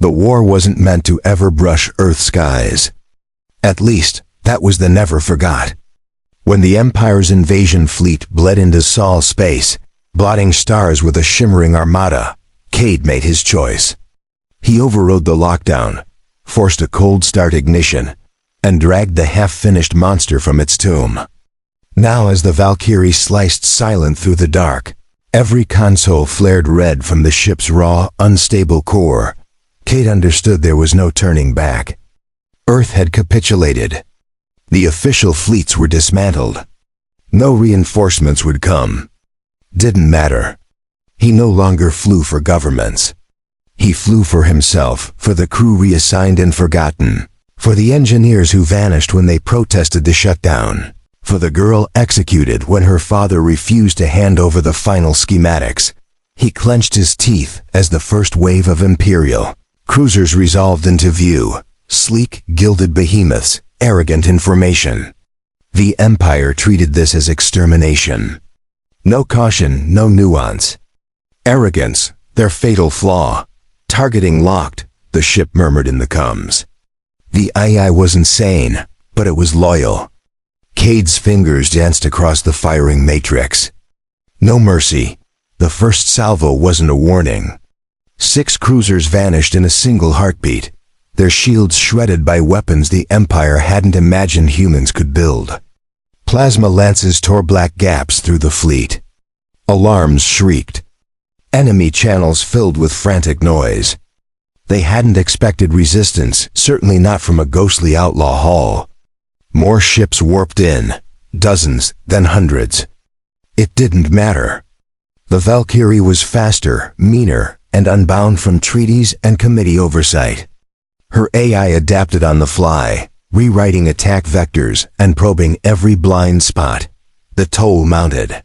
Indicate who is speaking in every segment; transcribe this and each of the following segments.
Speaker 1: The war wasn't meant to ever brush Earth's skies. At least, that was the never forgot. When the Empire's invasion fleet bled into Sol space, blotting stars with a shimmering armada, Cade made his choice. He overrode the lockdown, forced a cold start ignition, and dragged the half-finished monster from its tomb. Now as the Valkyrie sliced silent through the dark, every console flared red from the ship's raw, unstable core, Cade understood there was no turning back. Earth had capitulated. The official fleets were dismantled. No reinforcements would come. Didn't matter. He no longer flew for governments. He flew for himself, for the crew reassigned and forgotten, for the engineers who vanished when they protested the shutdown, for the girl executed when her father refused to hand over the final schematics. He clenched his teeth as the first wave of Imperial cruisers resolved into view, sleek, gilded behemoths, arrogant information. The Empire treated this as extermination. No caution, no nuance. Arrogance, their fatal flaw. Targeting locked, the ship murmured in the comms. The AI was insane, but it was loyal. Cade's fingers danced across the firing matrix. No mercy. The first salvo wasn't a warning. 6 cruisers vanished in a single heartbeat, their shields shredded by weapons the Empire hadn't imagined humans could build. Plasma lances tore black gaps through the fleet. Alarms shrieked. Enemy channels filled with frantic noise. They hadn't expected resistance, certainly not from a ghostly outlaw haul. More ships warped in, dozens, then hundreds. It didn't matter. The Valkyrie was faster, meaner, and unbound from treaties and committee oversight. Her AI adapted on the fly, rewriting attack vectors and probing every blind spot. The toll mounted.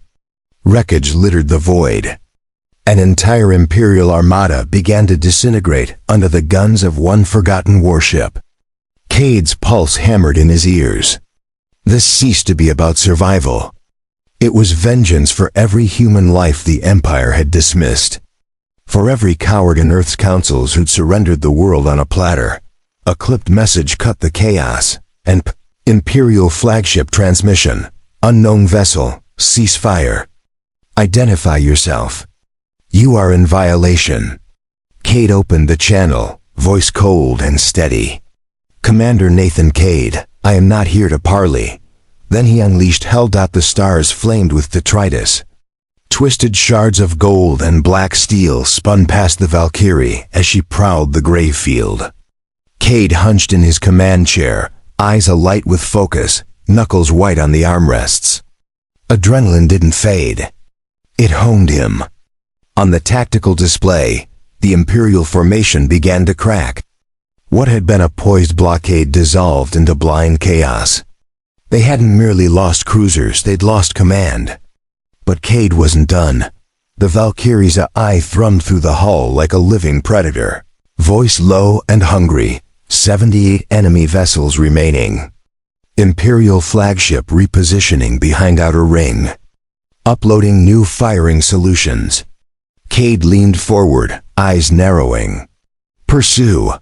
Speaker 1: Wreckage littered the void. An entire Imperial armada began to disintegrate under the guns of one forgotten warship. Cade's pulse hammered in his ears. This ceased to be about survival. It was vengeance for every human life the Empire had dismissed. For every coward in Earth's councils who'd surrendered the world on a platter. A clipped message cut the chaos, and Imperial flagship transmission, unknown vessel, cease fire. Identify yourself. You are in violation. Cade opened the channel, voice cold and steady. Commander Nathan Cade, I am not here to parley. Then he unleashed hell. The stars flamed with detritus. Twisted shards of gold and black steel spun past the Valkyrie as she prowled the grave field. Cade hunched in his command chair, eyes alight with focus, knuckles white on the armrests. Adrenaline didn't fade. It honed him. On the tactical display, the Imperial formation began to crack. What had been a poised blockade dissolved into blind chaos. They hadn't merely lost cruisers, they'd lost command. But Cade wasn't done. The Valkyrie's eye thrummed through the hull like a living predator. Voice low and hungry, 78 enemy vessels remaining. Imperial flagship repositioning behind outer ring. Uploading new firing solutions. Cade leaned forward, eyes narrowing. Pursue.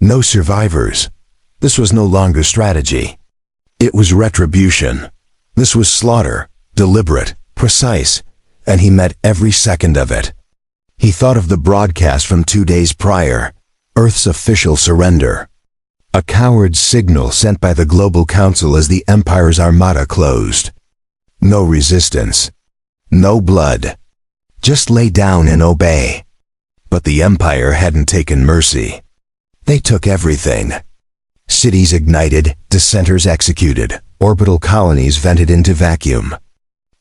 Speaker 1: No survivors. This was no longer strategy. It was retribution. This was slaughter, deliberate, precise, and he met every second of it. He thought of the broadcast from 2 days prior, Earth's official surrender. A coward's signal sent by the Global Council as the Empire's armada closed. No resistance. No blood. Just lay down and obey. But the Empire hadn't taken mercy. They took everything. Cities ignited, dissenters executed, orbital colonies vented into vacuum.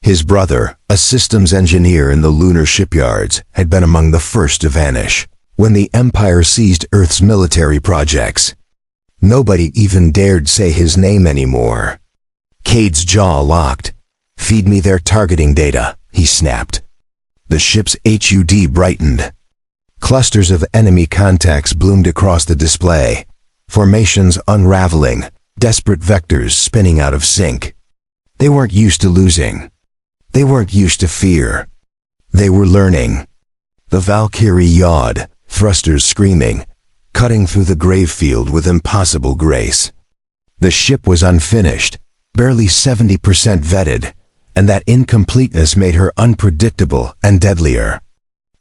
Speaker 1: His brother, a systems engineer in the lunar shipyards, had been among the first to vanish. When the Empire seized Earth's military projects, nobody even dared say his name anymore. Cade's jaw locked. Feed me their targeting data, he snapped. The ship's HUD brightened. Clusters of enemy contacts bloomed across the display. Formations unraveling, desperate vectors spinning out of sync. They weren't used to losing. They weren't used to fear. They were learning. The Valkyrie yawed, thrusters screaming. cutting through the grave field with impossible grace. The ship was unfinished, barely 70% vetted, and that incompleteness made her unpredictable and deadlier.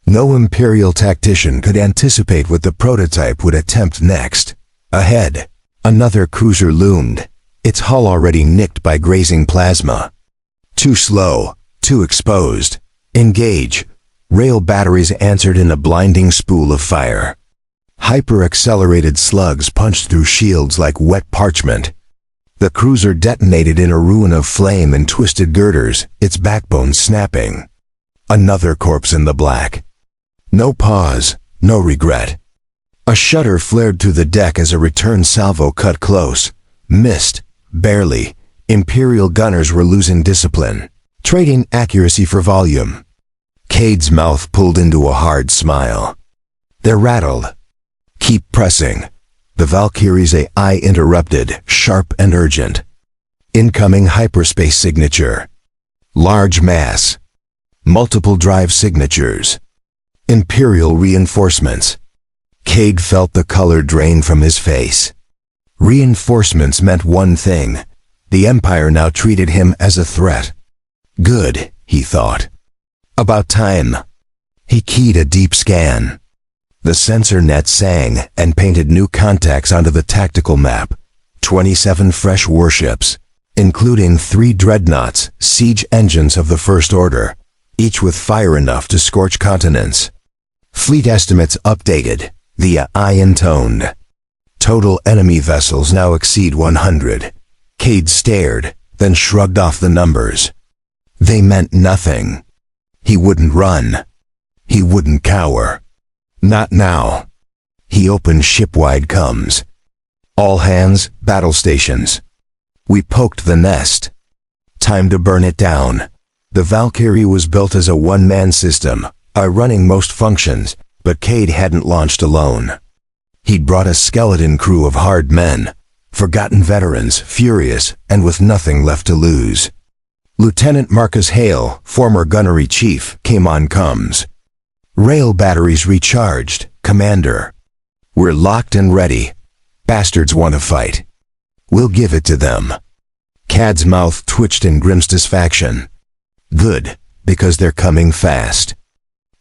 Speaker 1: No Imperial tactician could anticipate what the prototype would attempt next. Ahead, another cruiser loomed, its hull already nicked by grazing plasma. Too slow, too exposed. Engage. Rail batteries answered in a blinding spool of fire. Hyper-accelerated slugs punched through shields like wet parchment. The cruiser detonated in a ruin of flame and twisted girders, its backbone snapping. Another corpse in the black. No pause, no regret. A shudder flared through the deck as a return salvo cut close. Missed, barely. Imperial gunners were losing discipline, trading accuracy for volume. Cade's mouth pulled into a hard smile. They're rattled. Keep pressing. The Valkyrie's AI interrupted, sharp and urgent. Incoming hyperspace signature. Large mass. Multiple drive signatures. Imperial reinforcements. Cade felt the color drain from his face. Reinforcements meant one thing. The Empire now treated him as a threat. Good, he thought. About time. He keyed a deep scan. The sensor net sang and painted new contacts onto the tactical map. 27 fresh warships, including 3 dreadnoughts, siege engines of the First Order, each with fire enough to scorch continents. Fleet estimates updated, the AI intoned. Total enemy vessels now exceed 100. Cade stared, then shrugged off the numbers. They meant nothing. He wouldn't run. He wouldn't cower. Not now. He opened shipwide comms. All hands, battle stations. We poked the nest. Time to burn it down. The Valkyrie was built as a one-man system, running most functions, but Cade hadn't launched alone. He'd brought a skeleton crew of hard men, forgotten veterans, furious, and with nothing left to lose. Lieutenant Marcus Hale, former gunnery chief, came on comms. Rail batteries recharged, Commander. We're locked and ready. Bastards want to fight. We'll give it to them. Cade's mouth twitched in grim satisfaction. Good, because they're coming fast.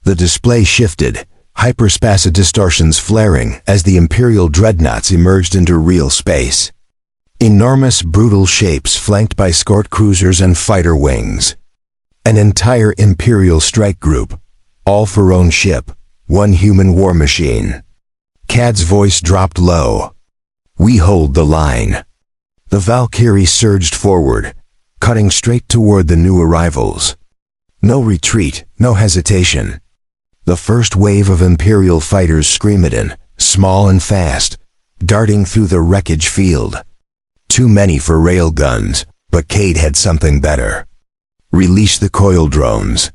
Speaker 1: The display shifted, hyperspacid distortions flaring as the Imperial dreadnoughts emerged into real space. Enormous, brutal shapes flanked by escort cruisers and fighter wings. An entire Imperial strike group, all for own ship, one human war machine. Cade's voice dropped low. We hold the line. The Valkyrie surged forward, cutting straight toward the new arrivals. No retreat, no hesitation. The first wave of Imperial fighters screamed, small and fast, darting through the wreckage field. Too many for rail guns, but Cade had something better. Release the coil drones.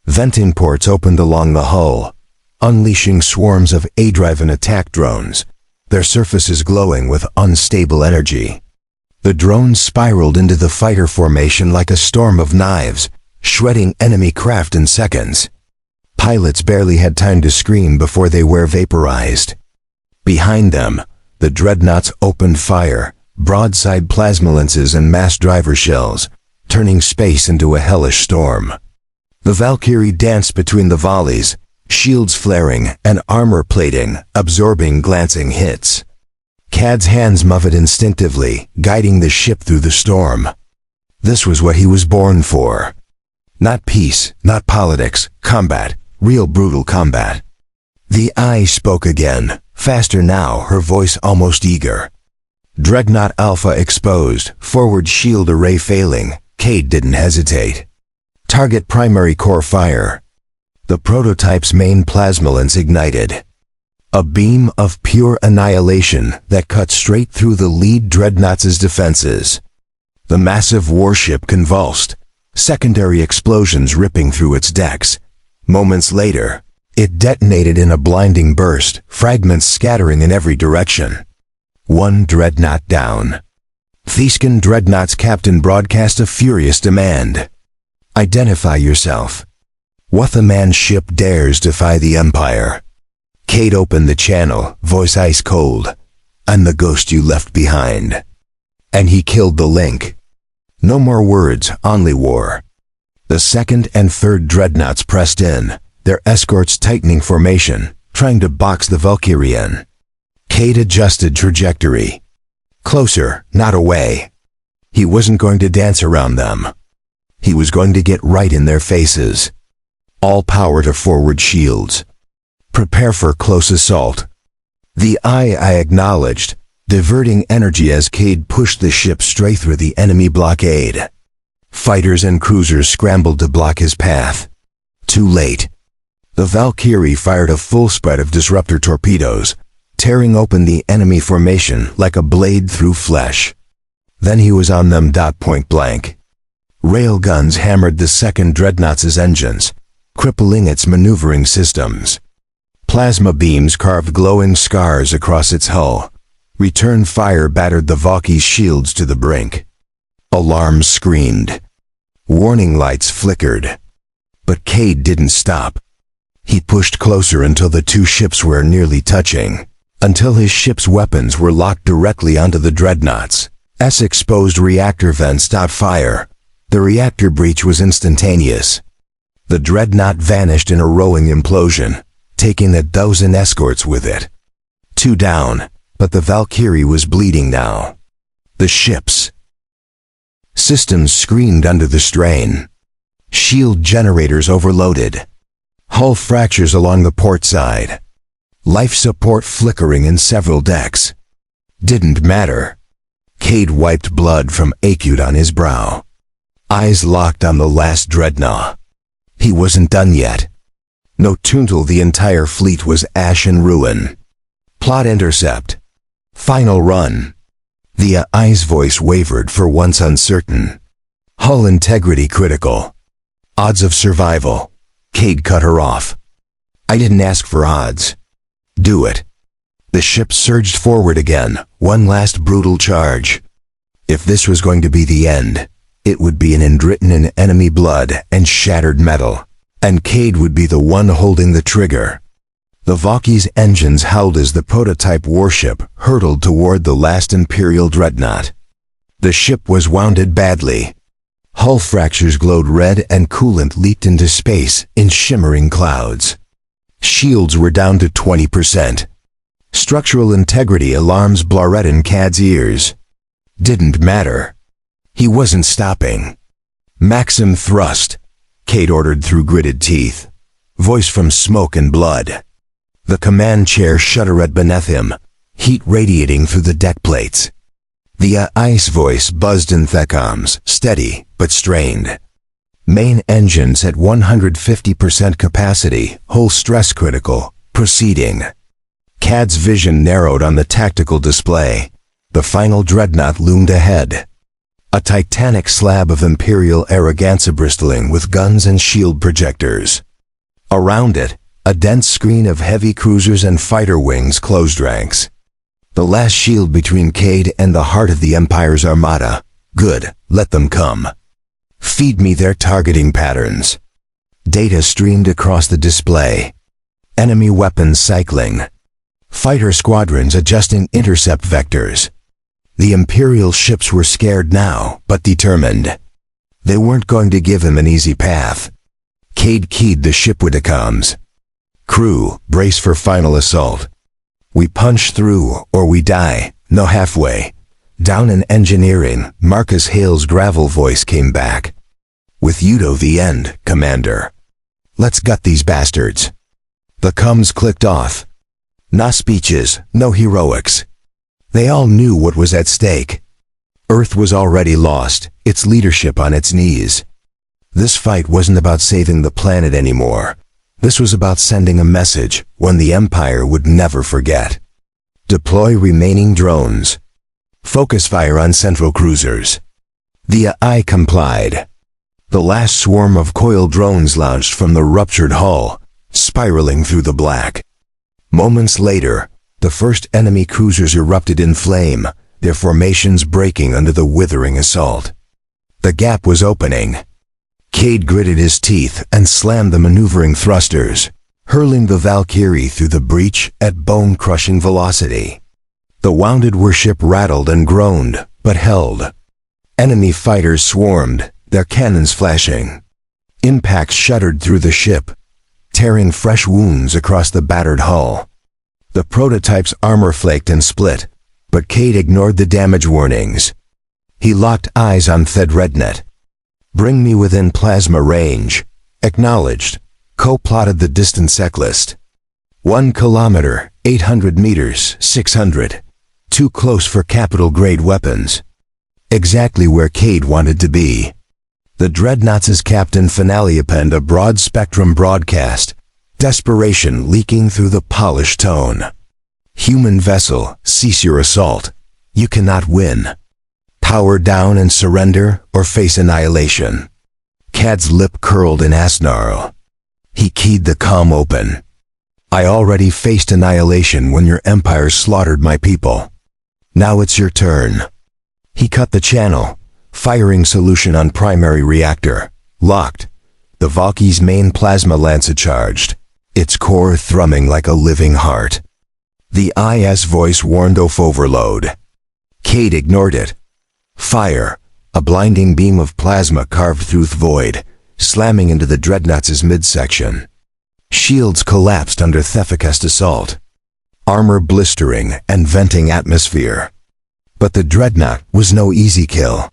Speaker 1: Venting ports opened along the hull, unleashing swarms of A-driven attack drones, their surfaces glowing with unstable energy. The drones spiraled into the fighter formation like a storm of knives, shredding enemy craft in seconds. Pilots barely had time to scream before they were vaporized. Behind them, the dreadnoughts opened fire, broadside plasma lenses and mass driver shells, turning space into a hellish storm. The Valkyrie danced between the volleys, shields flaring and armor plating, absorbing glancing hits. Cade's hands moved instinctively, guiding the ship through the storm. This was what he was born for. Not peace, not politics, combat, real brutal combat. The eye spoke again, faster now, her voice almost eager. Dreadnought Alpha exposed, forward shield array failing. Cade didn't hesitate. Target primary core fire. The prototype's main plasma lens ignited. A beam of pure annihilation that cut straight through the lead dreadnought's defenses. The massive warship convulsed, secondary explosions ripping through its decks. Moments later, it detonated in a blinding burst, fragments scattering in every direction. One dreadnought down. Thescan Dreadnought's captain broadcast a furious demand. Identify yourself. What the man's ship dares defy the Empire? Cade opened the channel, voice ice cold. "I'm the ghost you left behind." And he killed the link. No more words, only war. The second and third dreadnoughts pressed in, their escorts tightening formation, trying to box the Valkyrie in. Cade adjusted trajectory. Closer, not away. He wasn't going to dance around them. He was going to get right in their faces. All power to forward shields. Prepare for close assault. The I acknowledged, diverting energy as Cade pushed the ship straight through the enemy blockade. Fighters and cruisers scrambled to block his path. Too late. The Valkyrie fired a full spread of disruptor torpedoes, tearing open the enemy formation like a blade through flesh. Then he was on them point blank. Railguns hammered the second dreadnought's engines, crippling its maneuvering systems. Plasma beams carved glowing scars across its hull. Return fire battered the Valkyrie's shields to the brink. Alarms screamed. Warning lights flickered. But Cade didn't stop. He pushed closer until the two ships were nearly touching, until his ship's weapons were locked directly onto the dreadnoughts. Exposed reactor vents stopped fire. The reactor breach was instantaneous. The dreadnought vanished in a rolling implosion, taking 12 escorts with it. 2 down, but the Valkyrie was bleeding now. The ship's systems screamed under the strain. Shield generators overloaded. Hull fractures along the port side. Life support flickering in several decks. Didn't matter. Cade wiped blood from acute on his brow. Eyes locked on the last dreadnought. He wasn't done yet. No tuntil the entire fleet was ash and ruin. Plot intercept. Final run. The I's voice wavered for once uncertain. Hull integrity critical. Odds of survival. Cade cut her off. "I didn't ask for odds." "Do it." The ship surged forward again, one last brutal charge. If this was going to be the end, it would be written in enemy blood and shattered metal, and Cade would be the one holding the trigger. The Valkyrie's engines howled as the prototype warship hurtled toward the last Imperial dreadnought. The ship was wounded badly. Hull fractures glowed red and coolant leaked into space in shimmering clouds. Shields were down to 20%. Structural integrity alarms blared in Cade's ears. Didn't matter. He wasn't stopping. "Maxim thrust," Cade ordered through gritted teeth. Voice from smoke and blood. The command chair shuddered beneath him, heat radiating through the deck plates. The ice voice buzzed in thecoms, steady but strained. "Main engines at 150% capacity, hull stress critical, proceeding." Cade's vision narrowed on the tactical display. The final dreadnought loomed ahead. A titanic slab of Imperial arrogance bristling with guns and shield projectors. Around it, a dense screen of heavy cruisers and fighter wings closed ranks. The last shield between Cade and the heart of the Empire's Armada. Good, let them come. Feed me their targeting patterns. Data streamed across the display. Enemy weapons cycling. Fighter squadrons adjusting intercept vectors. The Imperial ships were scared now, but determined. They weren't going to give him an easy path. Cade keyed the shipwidicomms. "Crew, brace for final assault. We punch through, or we die, no halfway." Down in engineering, Marcus Hale's gravel voice came back. "With you to the end, Commander. Let's gut these bastards." The comms clicked off. No speeches, no heroics. They all knew what was at stake. Earth was already lost, its leadership on its knees. This fight wasn't about saving the planet anymore. This was about sending a message, one the Empire would never forget. Deploy remaining drones. Focus fire on central cruisers. The I complied. The last swarm of coil drones launched from the ruptured hull, spiraling through the black. Moments later, the first enemy cruisers erupted in flame, their formations breaking under the withering assault. The gap was opening. Cade gritted his teeth and slammed the maneuvering thrusters. hurling the Valkyrie through the breach at bone-crushing velocity. The wounded warship rattled and groaned, but held. Enemy fighters swarmed, their cannons flashing. Impacts shuddered through the ship, tearing fresh wounds across the battered hull. The prototype's armor flaked and split, but Cade ignored the damage warnings. He locked eyes on Threadnet. "Bring me within plasma range." "Acknowledged." Co-plotted the distance checklist. 1 kilometer, 800 meters, 600. Too close for capital-grade weapons. Exactly where Cade wanted to be. The Dreadnought's captain finale penned a broad-spectrum broadcast, desperation leaking through the polished tone. "Human vessel, cease your assault. You cannot win. Power down and surrender, or face annihilation." Cade's lip curled in a snarl. He keyed the comm open. "I already faced annihilation when your empire slaughtered my people. Now it's your turn." He cut the channel, firing solution on primary reactor. Locked. The Valkyrie's main plasma lancet charged, its core thrumming like a living heart. The IS voice warned of overload. Cade ignored it. Fire. A blinding beam of plasma carved through the void, slamming into the Dreadnought's midsection. Shields collapsed under Thefficast assault. Armor blistering and venting atmosphere. But the Dreadnought was no easy kill.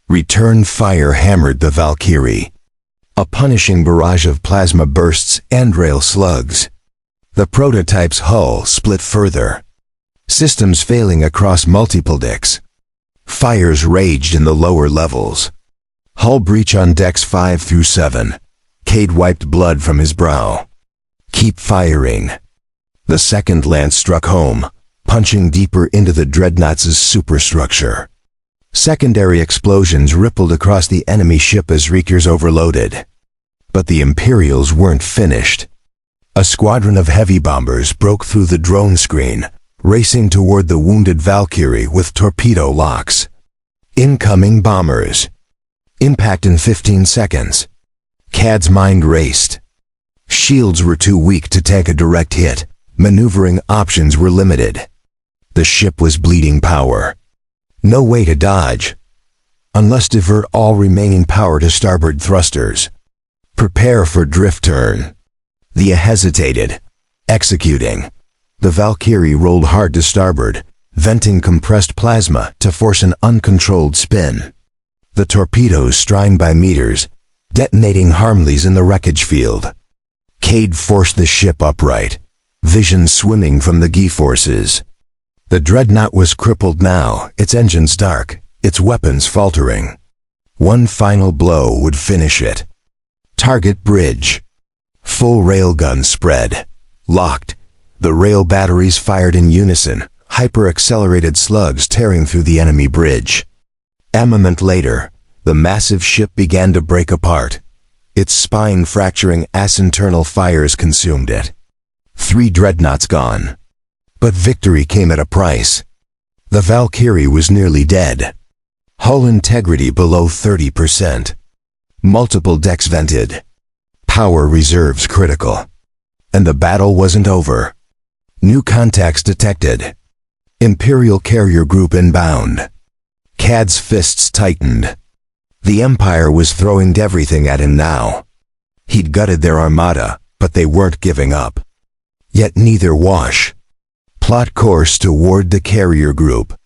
Speaker 1: Return fire hammered the Valkyrie. A punishing barrage of plasma bursts and rail slugs. The prototype's hull split further. Systems failing across multiple decks. Fires raged in the lower levels. Hull breach on decks 5 through 7. Cade wiped blood from his brow. "Keep firing." The second lance struck home, punching deeper into the Dreadnought's superstructure. Secondary explosions rippled across the enemy ship as Reekers overloaded. But the Imperials weren't finished. A squadron of heavy bombers broke through the drone screen, racing toward the wounded Valkyrie with torpedo locks. Incoming bombers. Impact in 15 seconds. Cade's mind raced. Shields were too weak to tank a direct hit. Maneuvering options were limited. The ship was bleeding power. No way to dodge. Unless divert all remaining power to starboard thrusters. Prepare for drift turn. The hesitated. Executing. The Valkyrie rolled hard to starboard, venting compressed plasma to force an uncontrolled spin. The torpedoes strained by meters, detonating harmlies in the wreckage field. Cade forced the ship upright, vision swimming from the G-forces. The Dreadnought was crippled now, its engines dark, its weapons faltering. One final blow would finish it. Target bridge. Full railgun spread. Locked. The rail batteries fired in unison, hyper-accelerated slugs tearing through the enemy bridge. A moment later, the massive ship began to break apart. Its spine-fracturing internal fires consumed it. 3 Dreadnoughts gone. But victory came at a price. The Valkyrie was nearly dead. Hull integrity below 30%. Multiple decks vented. Power reserves critical. And the battle wasn't over. New contacts detected. Imperial carrier group inbound. Cade's fists tightened. The Empire was throwing everything at him now. He'd gutted their Armada, but they weren't giving up. Yet neither wash. Plot course toward the carrier group.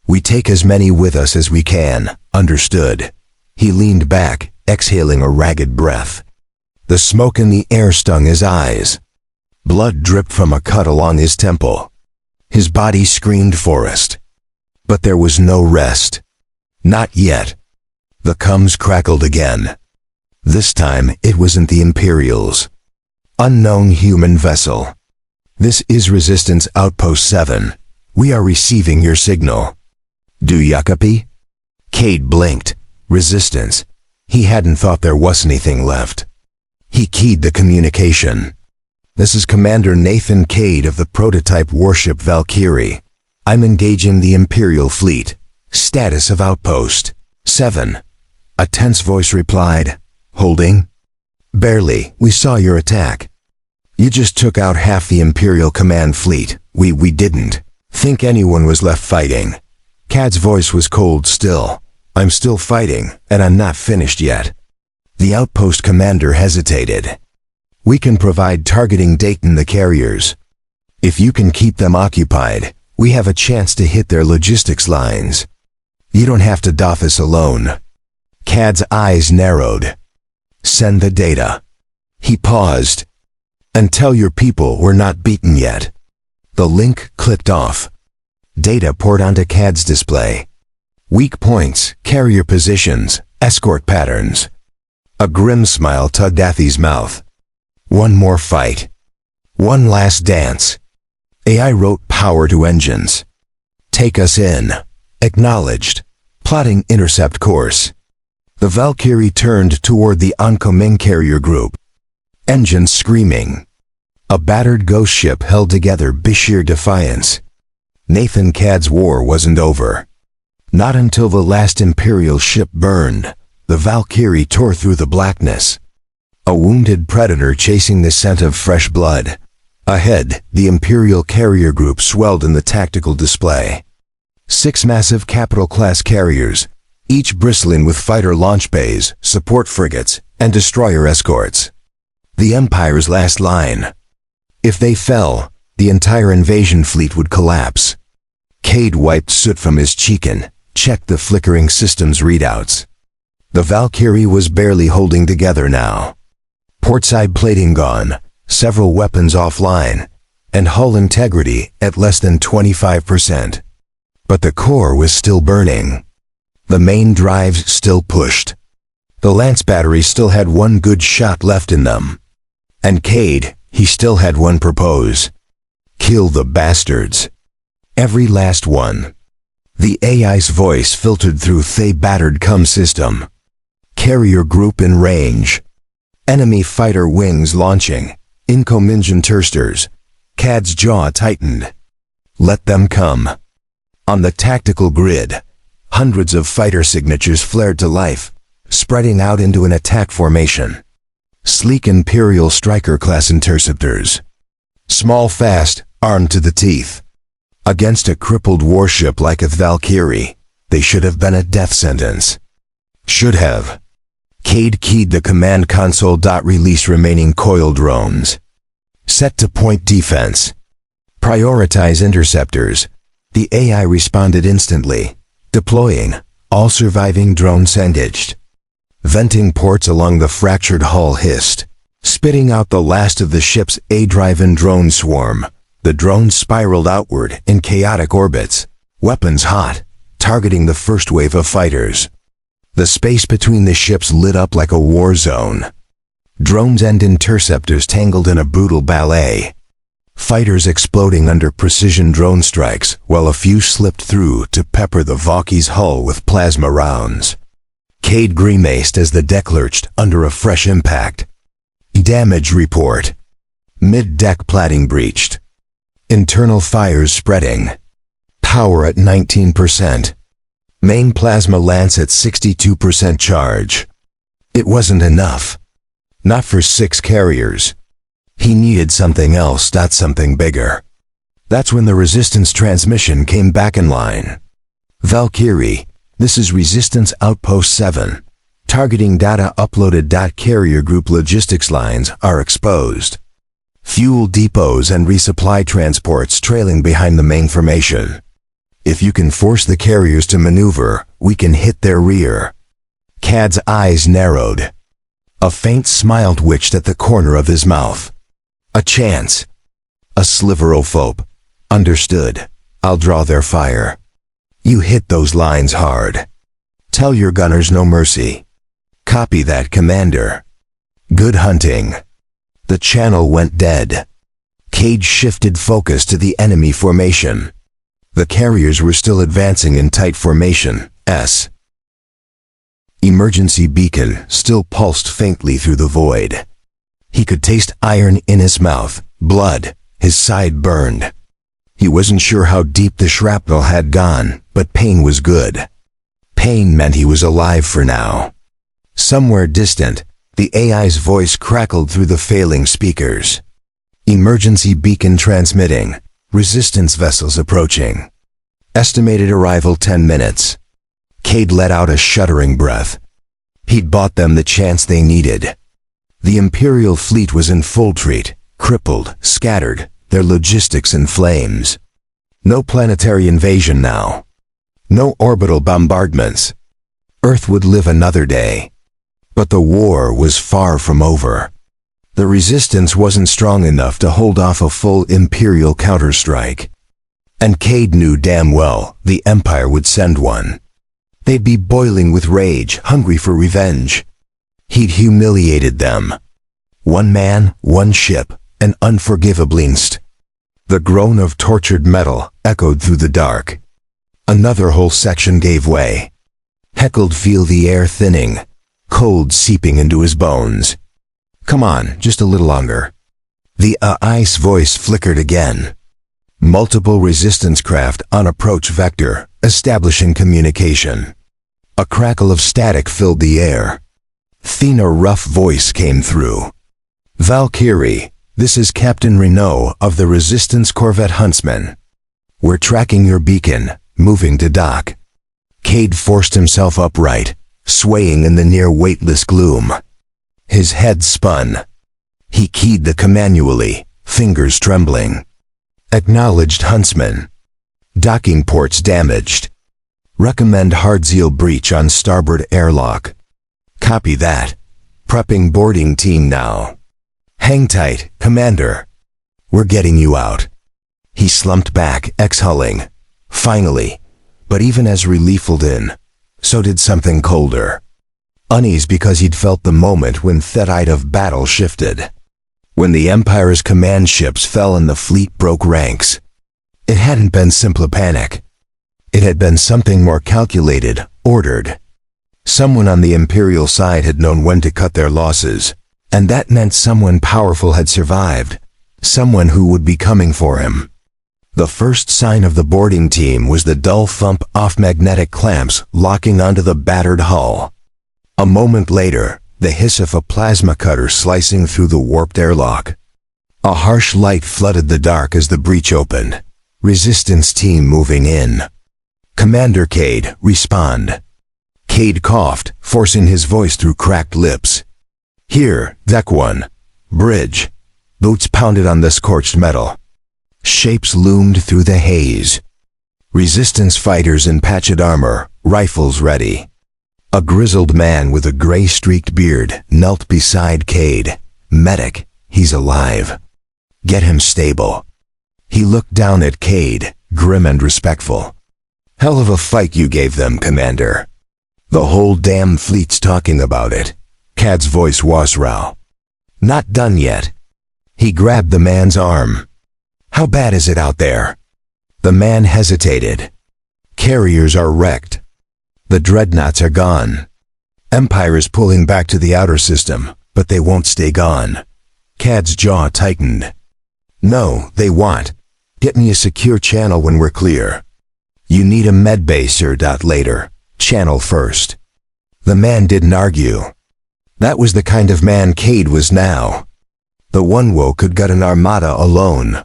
Speaker 1: We take as many with us as we can, understood. He leaned back, exhaling a ragged breath. The smoke in the air stung his eyes. Blood dripped from a cut along his temple. His body screamed forest. But there was no rest. Not yet. The comms crackled again. This time it wasn't the Imperials. Unknown human vessel. This is Resistance Outpost 7. We are receiving your signal. Do ya copy? Cade blinked. Resistance. He hadn't thought there was anything left. He keyed the communication. This is Commander Nathan Cade of the prototype warship Valkyrie. I'm engaging the Imperial fleet. Status of Outpost 7. A tense voice replied. Holding? Barely. We saw your attack. You just took out half the Imperial Command Fleet. We didn't think anyone was left fighting. Cade's voice was cold still. I'm still fighting, and I'm not finished yet. The outpost commander hesitated. We can provide targeting Dayton the carriers. If you can keep them occupied, we have a chance to hit their logistics lines. You don't have to doff us alone. Cade's eyes narrowed. Send the data. He paused. And tell your people we're not beaten yet. The link clicked off. Data poured onto Cade's display. Weak points, carrier positions, escort patterns. A grim smile tugged Athi's mouth. One more fight. One last dance. AI wrote power to engines. Take us in. Acknowledged. Plotting intercept course. The Valkyrie turned toward the oncoming carrier group. Engines screaming. A battered ghost ship held together Bashir defiance. Nathan Cade's war wasn't over. Not until the last Imperial ship burned. The Valkyrie tore through the blackness. A wounded predator chasing the scent of fresh blood. Ahead, the Imperial carrier group swelled in the tactical display. 6 massive capital-class carriers, each bristling with fighter launch bays, support frigates, and destroyer escorts. The Empire's last line. If they fell, the entire invasion fleet would collapse. Cade wiped soot from his cheek and checked the flickering system's readouts. The Valkyrie was barely holding together now. Portside plating gone, several weapons offline, and hull integrity at less than 25%. But the core was still burning. The main drives still pushed. The Lance battery still had one good shot left in them. And Cade, he still had one propose. Kill the bastards. Every last one. The AI's voice filtered through the battered comm system. Carrier group in range. Enemy fighter wings launching. Incoming tersters. Cade's jaw tightened. Let them come. On the tactical grid, hundreds of fighter signatures flared to life, spreading out into an attack formation. Sleek Imperial Striker-class interceptors. Small, fast, armed to the teeth. Against a crippled warship like a Valkyrie, they should have been a death sentence. Should have. Cade keyed the command console. Release remaining coil drones. Set to point defense. Prioritize interceptors. The AI responded instantly. Deploying. All surviving drones engaged. Venting ports along the fractured hull hissed, spitting out the last of the ship's A-driven drone swarm. The drones spiraled outward in chaotic orbits, weapons hot, targeting the first wave of fighters. The space between the ships lit up like a war zone. Drones and interceptors tangled in a brutal ballet. Fighters exploding under precision drone strikes, while a few slipped through to pepper the Valkyrie's hull with plasma rounds. Cade grimaced as the deck lurched under a fresh impact. Damage report. Mid-deck plating breached. Internal fires spreading. Power at 19%. Main plasma lance at 62% charge. It wasn't enough. Not for 6 carriers. He needed something else, something bigger. That's when the resistance transmission came back in line. Valkyrie, this is Resistance Outpost 7. Targeting data uploaded. Carrier group logistics lines are exposed. Fuel depots and resupply transports trailing behind the main formation. If you can force the carriers to maneuver, we can hit their rear. Cade's eyes narrowed. A faint smile twitched at the corner of his mouth. A chance. A sliver of hope. Understood. I'll draw their fire. You hit those lines hard. Tell your gunners no mercy. Copy that, Commander. Good hunting. The channel went dead. Cade shifted focus to the enemy formation. The carriers were still advancing in tight formation. Emergency beacon still pulsed faintly through the void. He could taste iron in his mouth, blood, his side burned. He wasn't sure how deep the shrapnel had gone, but pain was good. Pain meant he was alive for now. Somewhere distant, the AI's voice crackled through the failing speakers. Emergency beacon transmitting. Resistance vessels approaching. Estimated arrival 10 minutes. Cade let out a shuddering breath. He'd bought them the chance they needed. The Imperial fleet was in full retreat, crippled, scattered, their logistics in flames. No planetary invasion now. No orbital bombardments. Earth would live another day. But the war was far from over. The resistance wasn't strong enough to hold off a full Imperial counterstrike. And Cade knew damn well the Empire would send one. They'd be boiling with rage, hungry for revenge. He'd humiliated them. One man, one ship, an unforgivable inst. The groan of tortured metal echoed through the dark. Another whole section gave way. Heckled feel the air thinning, cold seeping into his bones. Come on, just a little longer. The ice voice flickered again. Multiple resistance craft on approach vector, establishing communication. A crackle of static filled the air. Then a rough voice came through. Valkyrie, this is Captain Renault of the Resistance Corvette Huntsman. We're tracking your beacon, moving to dock. Cade forced himself upright, swaying in the near weightless gloom. His head spun. He keyed the command manually, fingers trembling. Acknowledged Huntsman. Docking ports damaged. Recommend hard seal breach on starboard airlock. Copy that. Prepping boarding team now. Hang tight, Commander. We're getting you out. He slumped back, exhaling. Finally. But even as relief filled in, so did something colder. Unease because he'd felt the moment when tide of battle shifted. When the Empire's command ships fell and the fleet broke ranks. It hadn't been simple panic. It had been something more calculated, ordered. Someone on the Imperial side had known when to cut their losses, and that meant someone powerful had survived, someone who would be coming for him. The first sign of the boarding team was the dull thump off magnetic clamps locking onto the battered hull. A moment later, the hiss of a plasma cutter slicing through the warped airlock. A harsh light flooded the dark as the breach opened. Resistance team moving in. Commander Cade, respond. Cade coughed, forcing his voice through cracked lips. Here, Deck 1. Bridge. Boots pounded on the scorched metal. Shapes loomed through the haze. Resistance fighters in patched armor, rifles ready. A grizzled man with a gray-streaked beard knelt beside Cade. Medic, he's alive. Get him stable. He looked down at Cade, grim and respectful. Hell of a fight you gave them, Commander. The whole damn fleet's talking about it. Cade's voice was raw. Not done yet. He grabbed the man's arm. How bad is it out there? The man hesitated. Carriers are wrecked. The dreadnoughts are gone. Empire is pulling back to the outer system, but they won't stay gone. Cade's jaw tightened. No, they won't. Get me a secure channel when we're clear. You need a medbay, sir. Later. Channel first. The man didn't argue. That was the kind of man Cade was now. The one wo could get an armada alone.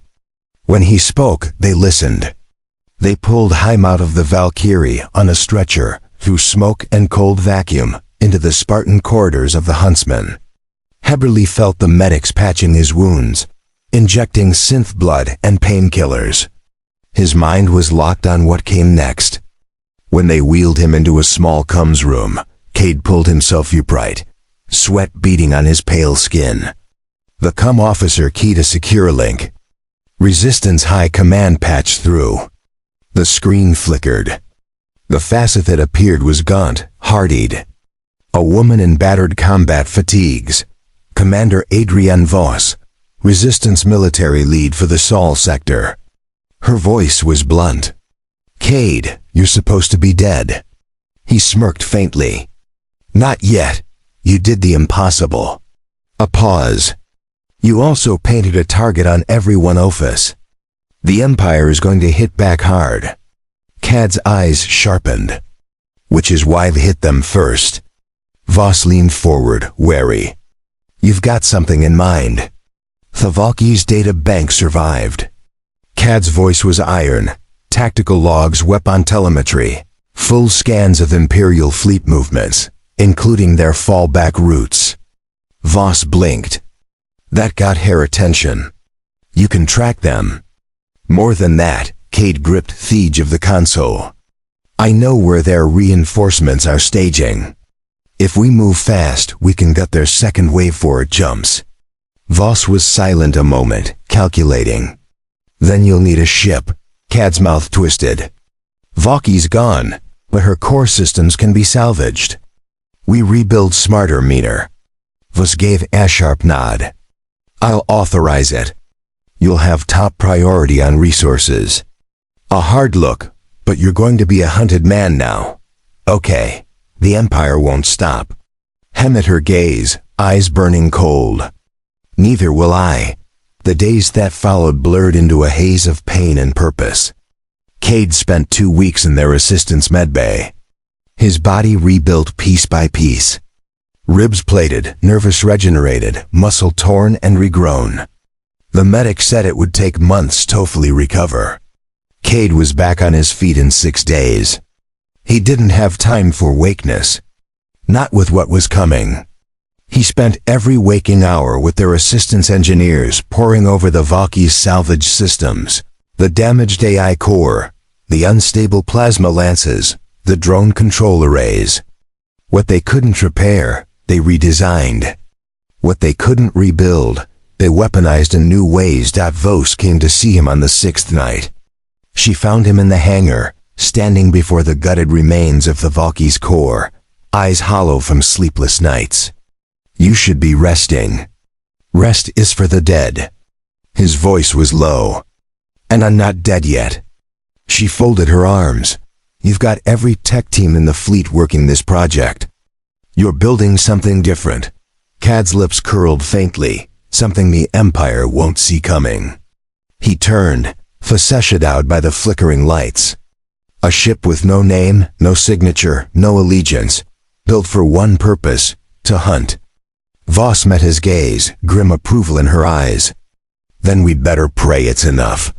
Speaker 1: When he spoke, they listened. They pulled Heim out of the Valkyrie on a stretcher, through smoke and cold vacuum, into the Spartan corridors of the Huntsman. Heberly felt the medics patching his wounds, injecting synth blood and painkillers. His mind was locked on what came next. When they wheeled him into a small comms room, Cade pulled himself upright, sweat beading on his pale skin. The comm officer keyed a secure link. Resistance High Command patched through. The screen flickered. The facet that appeared was gaunt, hardied. A woman in battered combat fatigues. Commander Adrienne Voss, Resistance military lead for the Sol sector. Her voice was blunt. Cade, you're supposed to be dead. He smirked faintly. Not yet. You did the impossible. A pause. You also painted a target on everyone Ophis. The Empire is going to hit back hard. Cade's eyes sharpened. Which is why they hit them first. Voss leaned forward, wary. You've got something in mind. The Valkyrie's data bank survived. Cade's voice was iron, tactical logs, weapon telemetry, full scans of Imperial fleet movements, including their fallback routes. Voss blinked. That got her attention. You can track them. More than that, Cade gripped the edge of the console. I know where their reinforcements are staging. If we move fast, we can gut their second wave before it jumps. Voss was silent a moment, calculating. Then you'll need a ship. Cade's mouth twisted. Valkyrie's gone, but her core systems can be salvaged. We rebuild smarter, meaner. Voss gave a sharp nod. I'll authorize it. You'll have top priority on resources. A hard look, but you're going to be a hunted man now. Okay, the Empire won't stop. Hem at her gaze, eyes burning cold. Neither will I. The days that followed blurred into a haze of pain and purpose. Cade spent 2 weeks in their assistant's medbay. His body rebuilt piece by piece. Ribs plated, nerves regenerated, muscle torn and regrown. The medic said it would take months to fully recover. Cade was back on his feet in 6 days. He didn't have time for wakeness. Not with what was coming. He spent every waking hour with their assistance engineers poring over the Valkyrie's salvage systems, the damaged AI core, the unstable plasma lances, the drone control arrays. What they couldn't repair, they redesigned. What they couldn't rebuild, they weaponized in new ways. Voss came to see him on the 6th night. She found him in the hangar, standing before the gutted remains of the Valkyrie's core, eyes hollow from sleepless nights. You should be resting. Rest is for the dead. His voice was low. And I'm not dead yet. She folded her arms. You've got every tech team in the fleet working this project. You're building something different. Cade's lips curled faintly, something the Empire won't see coming. He turned, facetted out by the flickering lights. A ship with no name, no signature, no allegiance, built for one purpose, to hunt. Voss met his gaze, grim approval in her eyes. Then we'd better pray it's enough.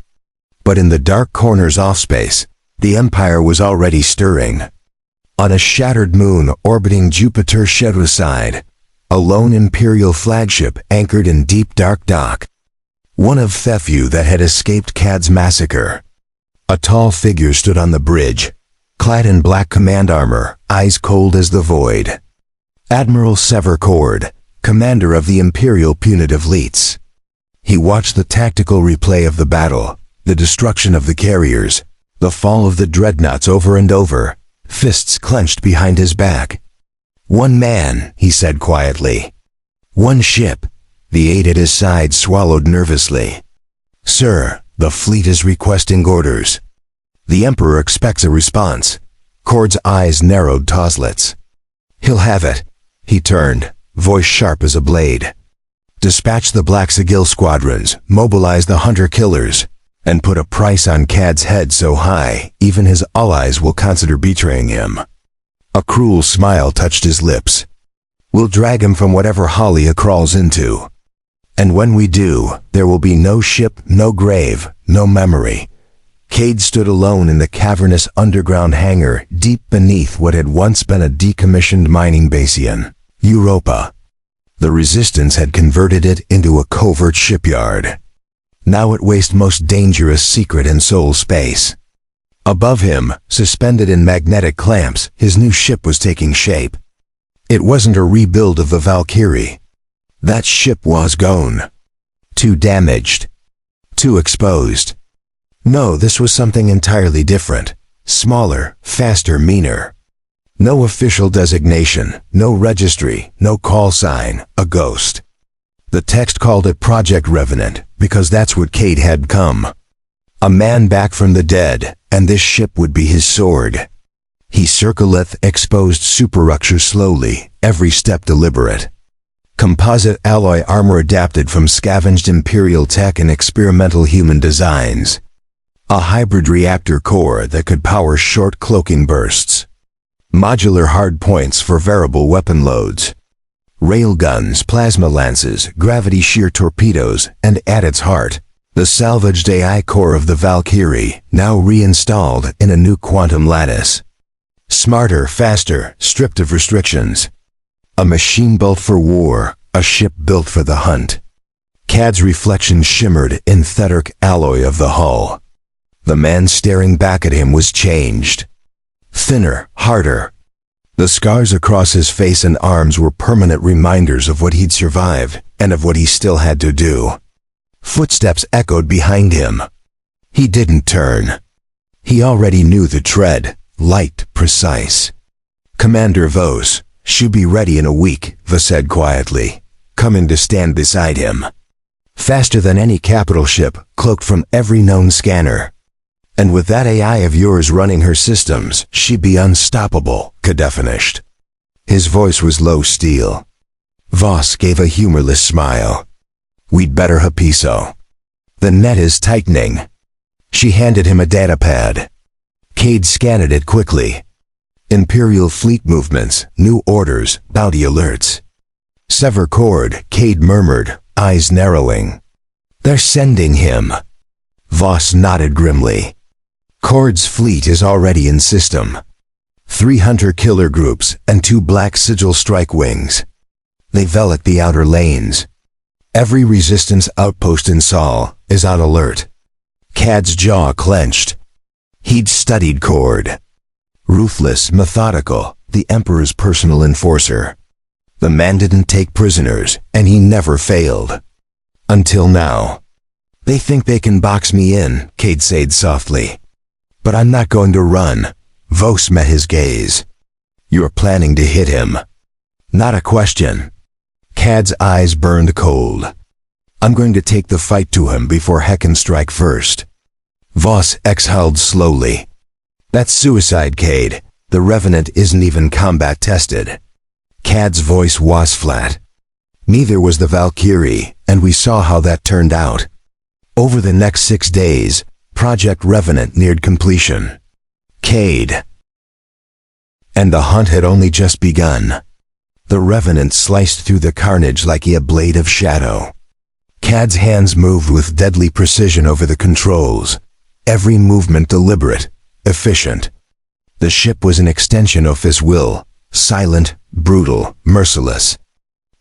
Speaker 1: But in the dark corners off space, the Empire was already stirring. On a shattered moon orbiting Jupiter's shadow side, a lone Imperial flagship anchored in deep dark dock. One of the few that had escaped Cade's massacre. A tall figure stood on the bridge, clad in black command armor, eyes cold as the void. Admiral Severcord, commander of the Imperial punitive fleets. He watched the tactical replay of the battle, the destruction of the carriers, the fall of the dreadnoughts over and over, fists clenched behind his back. One man, he said quietly. One ship. The 8 at his side swallowed nervously. Sir, the fleet is requesting orders. The Emperor expects a response. Cord's eyes narrowed toslets. He'll have it. He turned, voice sharp as a blade. Dispatch the Black Sigil squadrons, mobilize the hunter-killers, and put a price on Cade's head so high, even his allies will consider betraying him. A cruel smile touched his lips. We'll drag him from whatever hole he crawls into. And when we do, there will be no ship, no grave, no memory. Cade stood alone in the cavernous underground hangar deep beneath what had once been a decommissioned mining basin, Europa. The Resistance had converted it into a covert shipyard. Now it wasted most dangerous secret and soul space. Above him, suspended in magnetic clamps, his new ship was taking shape. It wasn't a rebuild of the Valkyrie. That ship was gone. Too damaged. Too exposed. No, this was something entirely different. Smaller, faster, meaner. No official designation, no registry, no call sign, a ghost. The text called it Project Revenant, because that's what Cade had come. A man back from the dead, and this ship would be his sword. He circleth exposed superstructure slowly, every step deliberate. Composite alloy armor adapted from scavenged Imperial tech and experimental human designs. A hybrid reactor core that could power short cloaking bursts. Modular hardpoints for variable weapon loads. Railguns, plasma lances, gravity shear torpedoes, and at its heart, the salvaged AI core of the Valkyrie, now reinstalled in a new quantum lattice. Smarter, faster, stripped of restrictions. A machine built for war, a ship built for the hunt. Cade's reflection shimmered in Thederic alloy of the hull. The man staring back at him was changed. Thinner, harder. The scars across his face and arms were permanent reminders of what he'd survived and of what he still had to do. Footsteps echoed behind him. He didn't turn. He already knew the tread, light, precise. Commander Vos, she'll be ready in a week, Vos said quietly, coming to stand beside him. Faster than any capital ship, cloaked from every known scanner. And with that AI of yours running her systems, she'd be unstoppable, Cade finished. His voice was low steel. Vos gave a humorless smile. We'd better Hapiso. The net is tightening. She handed him a datapad. Cade scanned it quickly. Imperial fleet movements, new orders, bounty alerts. Sever cord, Cade murmured, eyes narrowing. They're sending him. Vos nodded grimly. Cord's fleet is already in system. 3 hunter-killer groups and 2 black sigil strike wings. They velvet the outer lanes. Every resistance outpost in Sol is on alert. Cade's jaw clenched. He'd studied Cord. Ruthless, methodical, the Emperor's personal enforcer. The man didn't take prisoners, and he never failed. Until now. They think they can box me in, Cade said softly. But I'm not going to run. Vos met his gaze. You're planning to hit him. Not a question. Cade's eyes burned cold. I'm going to take the fight to him before Heck can strike first. Vos exhaled slowly. That's suicide, Cade. The Revenant isn't even combat tested. Cade's voice was flat. Neither was the Valkyrie, and we saw how that turned out. Over the next 6 days, Project Revenant neared completion. Cade. And the hunt had only just begun. The Revenant sliced through the carnage like a blade of shadow. Cade's hands moved with deadly precision over the controls. Every movement deliberate, efficient. The ship was an extension of his will, silent, brutal, merciless.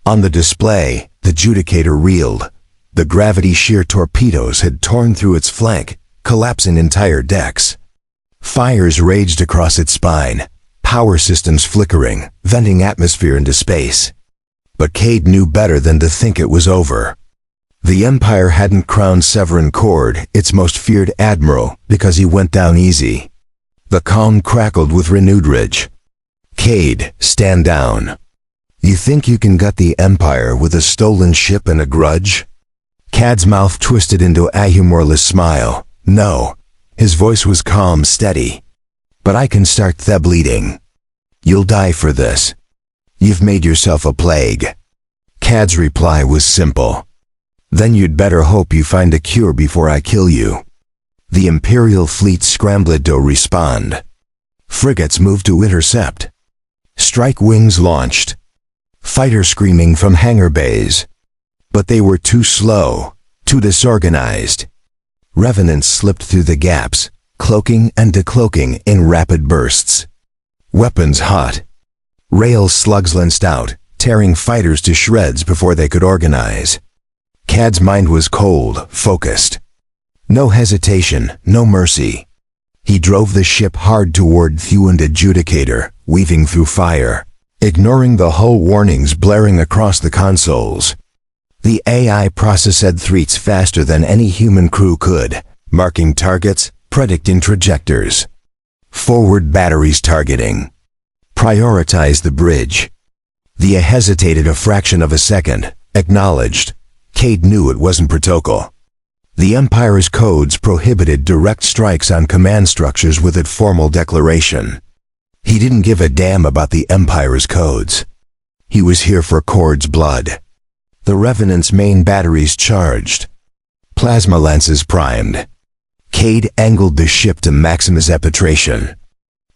Speaker 1: On the display, the Judicator reeled. The gravity shear torpedoes had torn through its flank, collapsing entire decks. Fires raged across its spine, power systems flickering, venting atmosphere into space. But Cade knew better than to think it was over. The Empire hadn't crowned Severin Cord its most feared admiral because he went down easy. The calm crackled with renewed rage. Cade, stand down. You think you can gut the Empire with a stolen ship and a grudge? Cade's mouth twisted into a humorless smile. No. His voice was calm, steady. But I can start the bleeding. You'll die for this. You've made yourself a plague. Cade's reply was simple. Then you'd better hope you find a cure before I kill you. The Imperial fleet scrambled to respond. Frigates moved to intercept. Strike wings launched. Fighters screaming from hangar bays. But they were too slow, too disorganized. Revenants slipped through the gaps, cloaking and decloaking in rapid bursts. Weapons hot. Rail slugs lanced out, tearing fighters to shreds before they could organize. Cade's mind was cold, focused. No hesitation, no mercy. He drove the ship hard toward Thuan Adjudicator, weaving through fire, ignoring the hull warnings blaring across the consoles. The AI processed threats faster than any human crew could, marking targets, predicting trajectories. Forward batteries targeting. Prioritize the bridge. The hesitated a fraction of a second, acknowledged. Cade knew it wasn't protocol. The Empire's codes prohibited direct strikes on command structures with a formal declaration. He didn't give a damn about the Empire's codes. He was here for Cord's blood. The Revenant's main batteries charged. Plasma lances primed. Cade angled the ship to maximize penetration.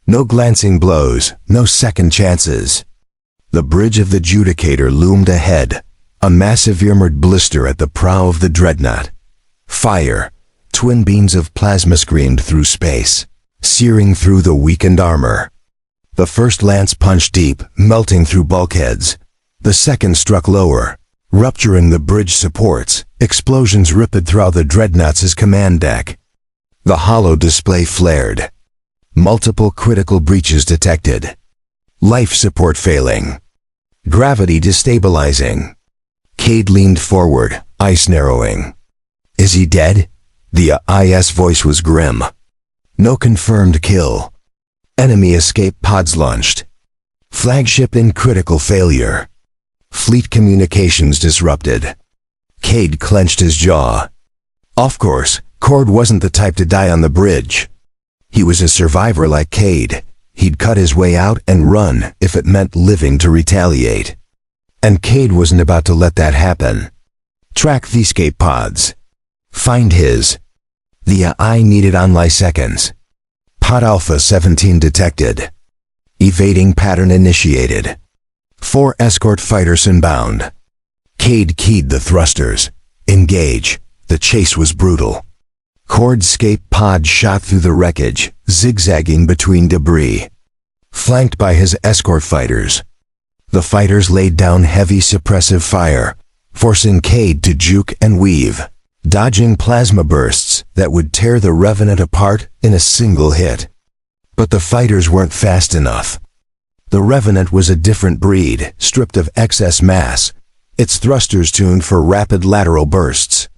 Speaker 1: No glancing blows, no second chances. The bridge of the Judicator loomed ahead, a massive armored blister at the prow of the dreadnought. Fire, twin beams of plasma screamed through space, searing through the weakened armor. The first lance punched deep, melting through bulkheads. The second struck lower, rupturing the bridge supports. Explosions ripped through the dreadnought's command deck. The hollow display flared. Multiple critical breaches detected. Life support failing. Gravity destabilizing. Cade leaned forward, eyes narrowing. Is he dead? The IS voice was grim. No confirmed kill. Enemy escape pods launched. Flagship in critical failure. Fleet communications disrupted. Cade clenched his jaw. Of course, Cord wasn't the type to die on the bridge. He was a survivor like Cade. He'd cut his way out and run if it meant living to retaliate. And Cade wasn't about to let that happen. Track the escape pods. Find his. The AI needed only seconds. Pod Alpha 17 detected. Evading pattern initiated. 4 escort fighters inbound. Cade keyed the thrusters. Engage. The chase was brutal. Cord's escape pod shot through the wreckage, zigzagging between debris. Flanked by his escort fighters. The fighters laid down heavy suppressive fire, forcing Cade to juke and weave, dodging plasma bursts that would tear the Revenant apart in a single hit. But the fighters weren't fast enough. The Revenant was a different breed, stripped of excess mass, its thrusters tuned for rapid lateral bursts.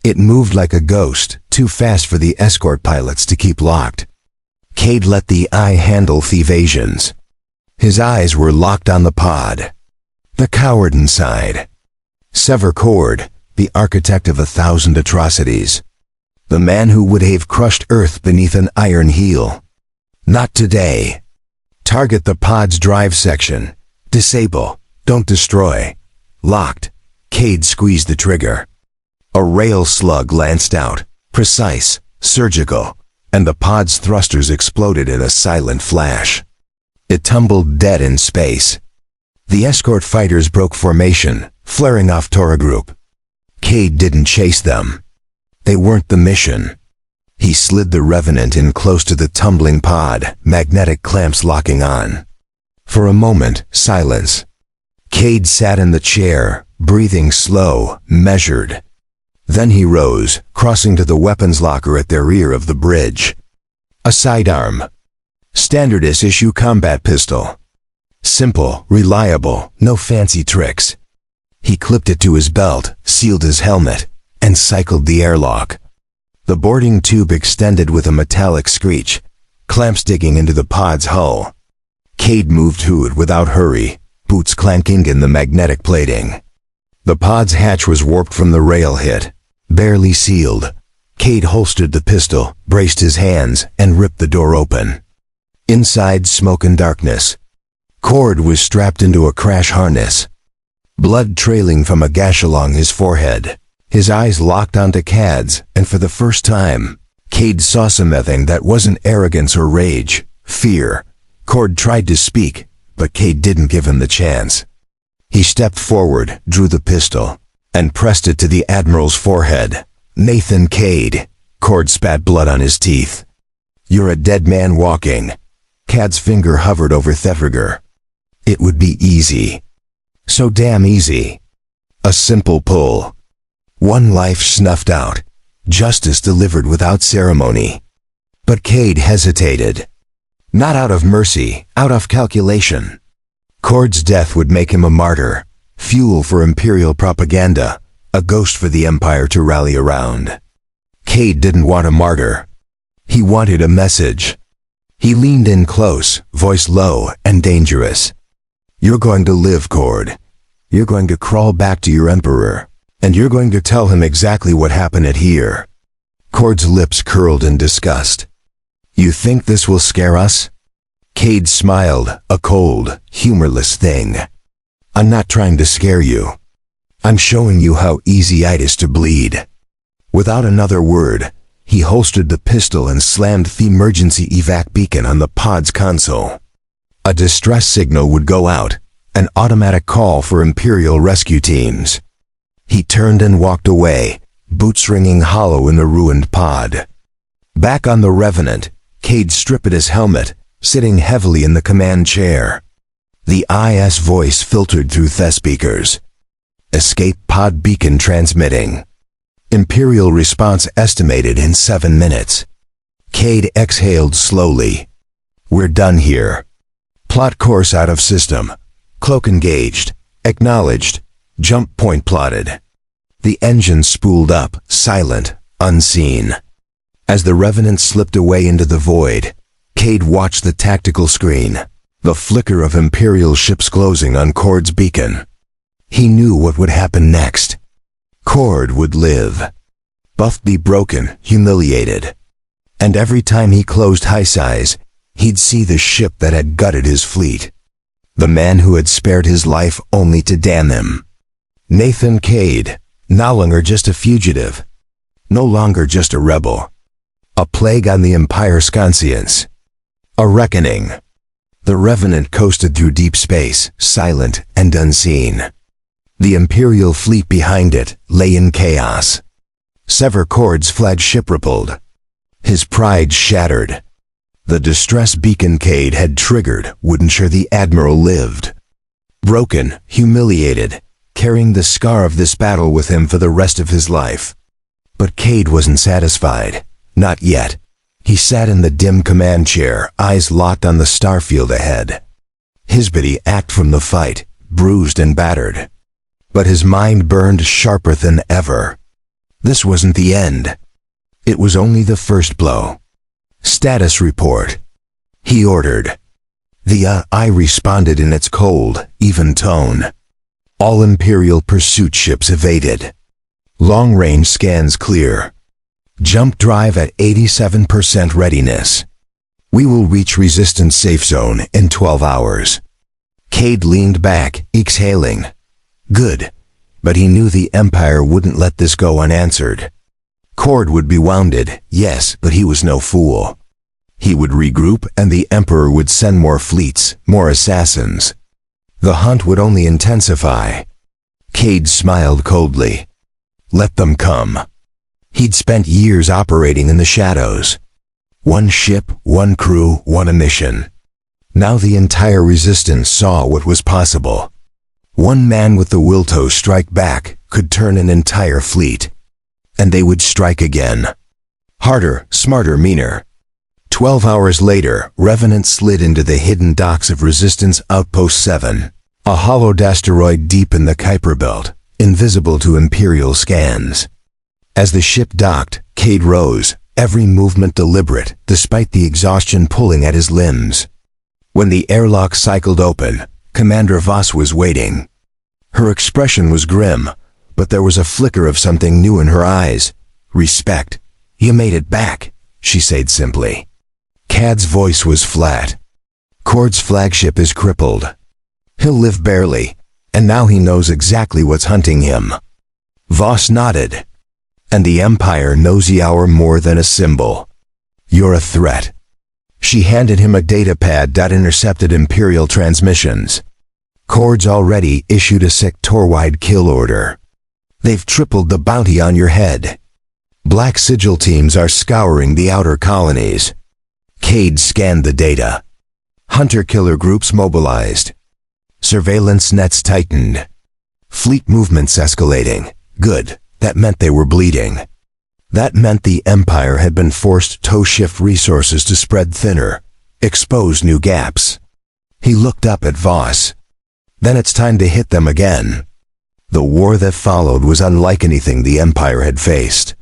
Speaker 1: It moved like a ghost, too fast for the escort pilots to keep locked. Cade let the eye handle the evasions. His eyes were locked on the pod. The coward inside. Sever Cord, the architect of 1,000 atrocities. The man who would have crushed Earth beneath an iron heel. Not today. Target the pod's drive section. Disable, don't destroy. Locked. Cade squeezed the trigger. A rail slug lanced out, precise, surgical, and the pod's thrusters exploded in a silent flash. It tumbled dead in space. The escort fighters broke formation, flaring off Tora Group. Cade didn't chase them. They weren't the mission. He slid the Revenant in close to the tumbling pod, magnetic clamps locking on. For a moment, silence. Cade sat in the chair, breathing slow, measured. Then he rose, crossing to the weapons locker at the rear of the bridge. A sidearm. Standard issue combat pistol. Simple, reliable, no fancy tricks. He clipped it to his belt, sealed his helmet, and cycled the airlock. The boarding tube extended with a metallic screech, clamps digging into the pod's hull. Cade moved to it without hurry, boots clanking in the magnetic plating. The pod's hatch was warped from the rail hit, barely sealed. Cade holstered the pistol, braced his hands, and ripped the door open. Inside, smoke and darkness. Cord was strapped into a crash harness. Blood trailing from a gash along his forehead. His eyes locked onto Cade's, and for the first time, Cade saw something that wasn't arrogance or rage, fear. Cord tried to speak, but Cade didn't give him the chance. He stepped forward, drew the pistol, and pressed it to the Admiral's forehead. Nathan Cade. Cord spat blood on his teeth. You're a dead man walking. Cade's finger hovered over Thefriger. It would be easy. So damn easy. A simple pull. One life snuffed out. Justice delivered without ceremony. But Cade hesitated. Not out of mercy, out of calculation. Cord's death would make him a martyr, fuel for imperial propaganda, a ghost for the Empire to rally around. Cade didn't want a martyr. He wanted a message. He leaned in close, voice low and dangerous. You're going to live, Cord. You're going to crawl back to your Emperor, and you're going to tell him exactly what happened at here. Cord's lips curled in disgust. You think this will scare us? Cade smiled, a cold, humorless thing. I'm not trying to scare you. I'm showing you how easy it is to bleed. Without another word, he holstered the pistol and slammed the emergency evac beacon on the pod's console. A distress signal would go out, an automatic call for Imperial rescue teams. He turned and walked away, boots ringing hollow in the ruined pod. Back on the Revenant, Cade stripped his helmet, sitting heavily in the command chair. The IS voice filtered through thespeakers. Escape pod beacon transmitting. Imperial response estimated in 7 minutes. Cade exhaled slowly. We're done here. Plot course out of system. Cloak engaged. Acknowledged. Jump point plotted. The engine spooled up, silent, unseen. As the Revenant slipped away into the void, Cade watched the tactical screen, the flicker of Imperial ships closing on Cord's beacon. He knew what would happen next. Cord would live. Buff be broken, humiliated. And every time he closed high size, he'd see the ship that had gutted his fleet. The man who had spared his life only to damn him. Nathan Cade, no longer just a fugitive. No longer just a rebel. A plague on the Empire's conscience. A reckoning. The Revenant coasted through deep space, silent and unseen. The Imperial fleet behind it lay in chaos. Sever Cord's flagship rippled. His pride shattered. The distress beacon Cade had triggered would ensure the Admiral lived. Broken, humiliated, carrying the scar of this battle with him for the rest of his life. But Cade wasn't satisfied. Not yet. He sat in the dim command chair, eyes locked on the starfield ahead. His body ached from the fight, bruised and battered. But his mind burned sharper than ever. This wasn't the end. It was only the first blow. Status report. He ordered. The I responded in its cold, even tone. All Imperial pursuit ships evaded. Long-range scans clear. Jump drive at 87% readiness. We will reach Resistance safe zone in 12 hours. Cade leaned back, exhaling. Good, but he knew the Empire wouldn't let this go unanswered. Cord would be wounded, yes, but he was no fool. He would regroup and the Emperor would send more fleets, more assassins. The hunt would only intensify. Cade smiled coldly. Let them come. He'd spent years operating in the shadows. One ship, one crew, one mission. Now the entire Resistance saw what was possible. One man with the will to strike back could turn an entire fleet. And they would strike again. Harder, smarter, meaner. 12 hours later, Revenant slid into the hidden docks of Resistance Outpost 7, a hollowed asteroid deep in the Kuiper Belt, invisible to Imperial scans. As the ship docked, Cade rose, every movement deliberate, despite the exhaustion pulling at his limbs. When the airlock cycled open, Commander Voss was waiting. Her expression was grim, but there was a flicker of something new in her eyes. Respect. You made it back, she said simply. Cade's voice was flat. Cord's flagship is crippled. He'll live barely, and now he knows exactly what's hunting him. Voss nodded. And the Empire knows the hour more than a symbol. You're a threat. She handed him a datapad that intercepted Imperial transmissions. Cord's already issued a sector-wide kill order. They've tripled the bounty on your head. Black Sigil teams are scouring the outer colonies. Cade scanned the data. Hunter-killer groups mobilized. Surveillance nets tightened. Fleet movements escalating. Good. That meant they were bleeding. That meant the Empire had been forced to shift resources to spread thinner, expose new gaps. He looked up at Voss. Then it's time to hit them again. The war that followed was unlike anything the Empire had faced.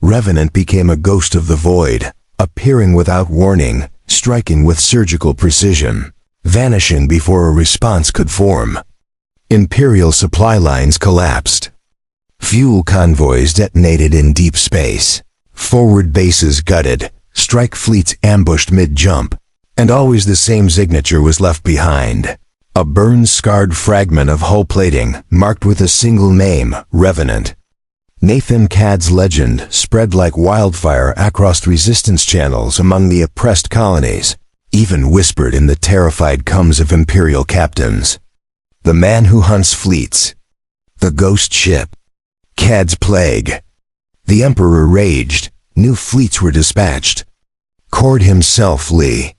Speaker 1: Revenant became a ghost of the void, appearing without warning, striking with surgical precision, vanishing before a response could form. Imperial supply lines collapsed. Fuel convoys detonated in deep space. Forward bases gutted, strike fleets ambushed mid-jump, and always the same signature was left behind. A burn-scarred fragment of hull plating marked with a single name, Revenant. Nathan Cade's legend spread like wildfire across resistance channels among the oppressed colonies, even whispered in the terrified cums of Imperial captains. The man who hunts fleets. The ghost ship. Cade's plague. The Emperor raged. New fleets were dispatched. Cord himself, Lee.